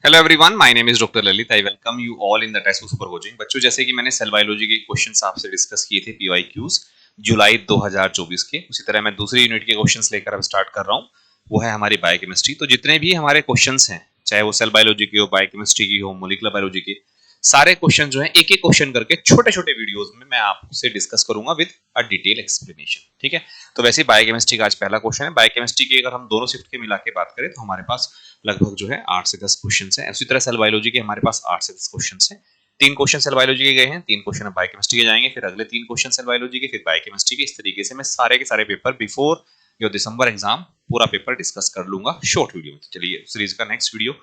Hello everyone, my name is doctor Lalit. I welcome you all in the text book super coaching. बच्चों, जैसे कि मैंने cell biology के questions आपसे discuss किए थे पीवाईक्यूज जुलाई 2024 के, उसी तरह मैं दूसरी यूनिट के क्वेश्चंस लेकर अब स्टार्ट कर रहा हूं। वो है हमारी बायोकेमिस्ट्री। तो जितने भी हमारे क्वेश्चंस हैं, चाहे वो सेल बायोलॉजी की हो, बायोकेमिस्ट्री की हो, मॉलिक्यूलर बायोलॉजी की, सारे क्वेश्चन जो है एक एक क्वेश्चन करके छोटे छोटे वीडियोस में मैं आपसे डिस्कस करूंगा विद अ डिटेल एक्सप्लेनेशन। ठीक है, तो वैसे बायोकेमिस्ट्री का आज पहला क्वेश्चन है। बायोकेमिस्ट्री की अगर हम दोनों शिफ्ट के मिला के बात करें तो हमारे पास लगभग जो है 8 से 10 क्वेश्चन है। उसी तरह सेल बायोलॉजी के हमारे पास 8 से 10 क्वेश्चन है। 3 क्वेश्चन सेल बायोलॉजी के गए हैं, 3 क्वेश्चन अब बायोकेमिस्ट्री के जाएंगे, फिर अगले 3 क्वेश्चन सेल बायोलॉजी के, फिर बायोकेमिस्ट्री के। इस तरीके से मैं सारे के सारे paper before your December exam पूरा पेपर डिस्कस कर लूंगा शॉर्ट वीडियो में। तो चलिए सीरीज का नेक्स्ट वीडियो,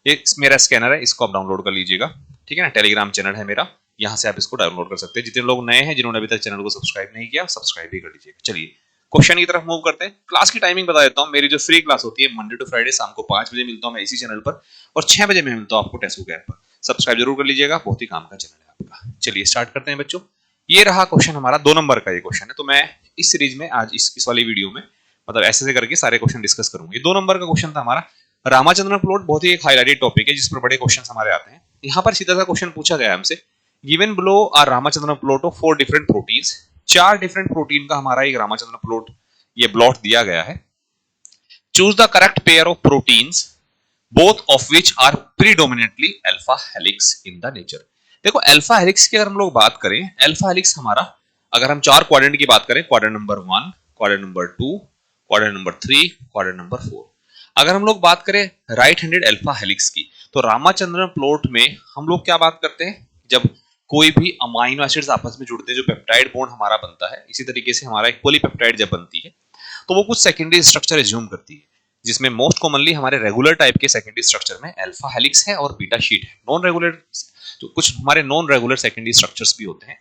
ये मेरा स्कैनर है, इसको आप डाउनलोड कर लीजिएगा। ठीक है ना, टेलीग्राम चैनल है मेरा, यहाँ से आप इसको डाउनलोड कर सकते हैं। जितने लोग नए हैं, जिन्होंने अभी तक चैनल को सब्सक्राइब नहीं किया, सब्सक्राइब भी कर लीजिएगा। चलिए क्वेश्चन की तरफ मूव करते हैं। क्लास की टाइमिंग बता देता हूँ। मेरी जो फ्री क्लास होती है मंडे टू फ्राइडे शाम को 5 बजे मिलता हूँ मैं इसी चैनल पर, और 6 बजे मैं मिलता हूँ आपको टेक्स्ट बुक ऐप पर। सब्सक्राइब जरूर कर लीजिएगा, बहुत ही काम का चैनल है आपका। चलिए स्टार्ट करते हैं बच्चों। ये रहा क्वेश्चन हमारा 2 नंबर का ये क्वेश्चन है। तो मैं इस सीरीज में आज इस वाली वीडियो में मतलब ऐसे करके सारे क्वेश्चन डिस्कस करूंगा। ये 2 नंबर का क्वेश्चन था हमारा। रामाचंद्रन प्लॉट बहुत ही एक हाईलाइटेड टॉपिक है जिस पर बड़े क्वेश्चन हमारे आते हैं। यहाँ पर सीधा सा क्वेश्चन पूछा गया हमसे, given below are Ramachandran plot of 4 different proteins. 4 different protein का हमारा एक रामाचंद्रन प्लॉट ये ब्लॉट दिया गया है। Choose the correct pair of proteins both of which are predominantly alpha helix in the nature. देखो अल्फा हेलिक्स की अगर हम लोग बात करें, अल्फा हेलिक्स हमारा अगर हम 4 क्वाड्रेंट की बात करें, quadrant number 1, quadrant number 2, quadrant number 3, quadrant number 4। अगर हम लोग बात करें राइट हैंडेड अल्फा हेलिक्स की, तो रामाचंद्रन प्लॉट में हम लोग क्या बात करते हैं, जब कोई भी अमाइनो एसिड्स आपस में जुड़ते हैं, जो पेप्टाइड बॉन्ड हमारा बनता है, इसी तरीके से हमारा एक पॉलीपेप्टाइड जब बनती है तो वो कुछ सेकेंडरी स्ट्रक्चर एज्यूम करती है, जिसमें मोस्ट कॉमनली हमारे रेगुलर टाइप के सेकेंडरी स्ट्रक्चर में अल्फा हेलिक्स है और बीटा शीट है। नॉन रेगुलर जो कुछ हमारे नॉन रेगुलर सेकेंडरी स्ट्रक्चर्स भी होते हैं,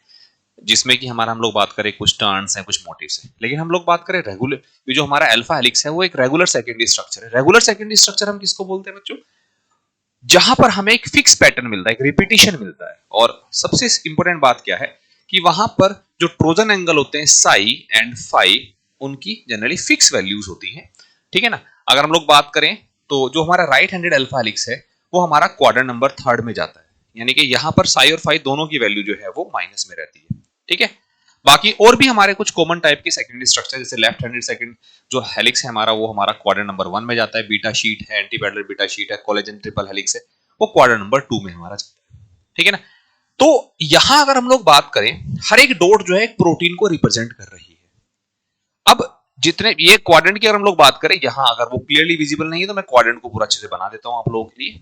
जिसमें कि हमारा हम लोग बात करें कुछ टर्न्स हैं, कुछ मोटिव्स हैं। लेकिन हम लोग बात करें रेगुलर, ये जो हमारा अल्फा हेलिक्स है वो एक रेगुलर सेकेंडरी स्ट्रक्चर है। रेगुलर सेकेंडरी स्ट्रक्चर हम किसको बोलते हैं बच्चों? जहां पर हमें एक फिक्स पैटर्न मिलता है, एक रिपीटिशन मिलता है। और सबसे इंपॉर्टेंट बात क्या है कि वहां पर जो ट्रोजन एंगल होते हैं साई एंड फाई, उनकी जनरली फिक्स वैल्यूज होती हैं। ठीक है ना। अगर हम लोग बात करें तो जो हमारा राइट हैंडेड अल्फा हेलिक्स है वो हमारा क्वाड्रेंट नंबर 3 में जाता है, यानी कि यहां पर साई और फाई दोनों की वैल्यू जो है वो माइनस में रहती है। ठीक है। बाकी और भी हमारे कुछ कॉमन टाइप के सेकेंडरी स्ट्रक्चर, जैसे लेफ्ट हैंडेड सेकंड जो हेलिक्स है हमारा, वो हमारा क्वाड्रेंट नंबर 1 में जाता है। बीटा शीट है, एंटीपैरलल बीटा शीट है, कोलेजन ट्रिपल हेलिक्स है, वो क्वाड्रेंट नंबर 2 में हमारा जाता है। ठीक है ना। तो यहां अगर हम लोग बात करें, हर एक डॉट जो है एक प्रोटीन को रिप्रेजेंट कर रही है। अब जितने ये क्वाड्रेंट की अगर हम लोग बात करें, यहां अगर वो क्लियरली विजिबल नहीं है तो मैं क्वाड्रेंट को पूरा अच्छे से बना देता हूं आप लोगों के लिए।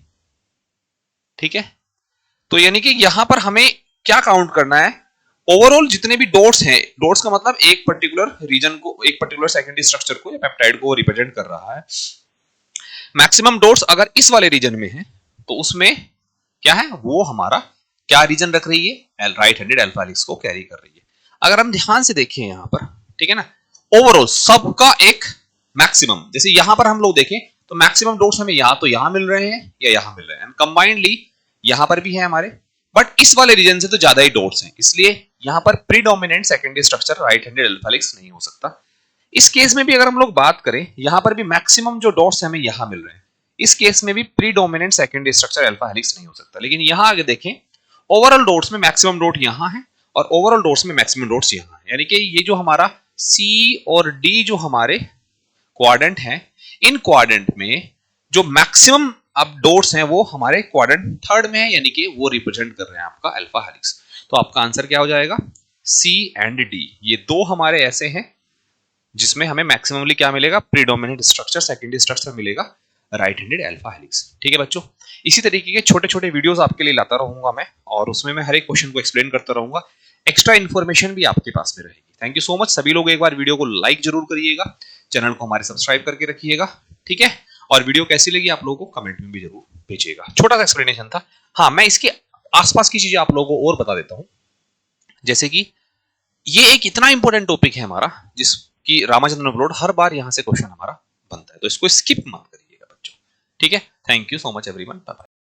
ठीक है। तो यानी कि यहां पर हमें क्या काउंट करना है, ओवरऑल जितने भी डॉट्स हैं, डॉट्स का मतलब एक पर्टिकुलर रीजन को, एक पर्टिकुलर सेकेंडरी स्ट्रक्चर को या पेप्टाइड को रिप्रेजेंट कर रहा है। मैक्सिमम डॉट्स अगर इस वाले रीजन में है तो उसमें क्या है, वो हमारा क्या रीजन रख रही है, राइट हैंडेड अल्फा हेलिक्स को कैरी कर रही है। अगर हम ध्यान से देखें यहां पर, ठीक है ना, ओवरऑल सबका एक मैक्सिमम, जैसे यहां पर हम लोग देखें तो मैक्सिमम डॉट्स हमें या तो यहां मिल रहे हैं या यहां मिल रहे हैं, कंबाइंडली यहां पर भी है हमारे, बट इस वाले रीजन से तो ज्यादा ही डॉट्स हैं, इसलिए यहां पर predominant secondary structure right handed alpha helix नहीं हो सकता। इस केस में भी अगर हम लोग बात करें, यहां पर भी मैक्सिमम जो डॉट्स हमें यहां मिल रहे हैं, इस केस में भी predominant secondary structure alpha helix नहीं हो सकता। लेकिन यहां आगे देखें, ओवरऑल डॉट्स में मैक्सिमम डॉट यहां है और ओवरऑल डॉट्स में मैक्सिमम डॉट्स यहां है, यानी कि ये जो हमारा सी और डी जो हमारे क्वाड्रेंट हैं, इन क्वाड्रेंट में जो मैक्सिमम अब डॉट्स हैं वो हमारे क्वाड्रेंट 3 में है, यानी कि वो रिप्रेजेंट कर रहे हैं आपका अल्फा हेलिक्स। तो आपका आंसर क्या हो जाएगा, सी एंड डी। ये 2 हमारे ऐसे हैं जिसमें हमें मैक्सिममली क्या मिलेगा, प्रीडोमिनेंट स्ट्रक्चर, सेकेंडरी स्ट्रक्चर मिलेगा राइट हैंडेड अल्फा हेलिक्स। ठीक है बच्चों, इसी तरीके के छोटे छोटे वीडियोस आपके लिए लाता रहूंगा मैं, और उसमें मैं हर एक क्वेश्चन को एक्सप्लेन करता रहूंगा। एक्स्ट्रा इन्फॉर्मेशन भी आपके पास में रहेगी। Thank you so much. सभी लोग एक बार वीडियो को लाइक जरूर करिएगा, चैनल को हमारे सब्सक्राइब करके रखिएगा। ठीक है, और वीडियो कैसी लगी आप लोगों को कमेंट में भी जरूर भेजिएगा। छोटा सा एक्सप्लेनेशन था। हाँ, मैं इसके आसपास की चीजें आप लोगों को और बता देता हूं, जैसे कि ये एक इतना इंपॉर्टेंट टॉपिक है हमारा, जिसकी रामाचंद्रन प्लॉट हर बार यहां से क्वेश्चन हमारा बनता है, तो इसको स्किप मत करिएगा बच्चों। ठीक है, thank you so much everyone, bye bye.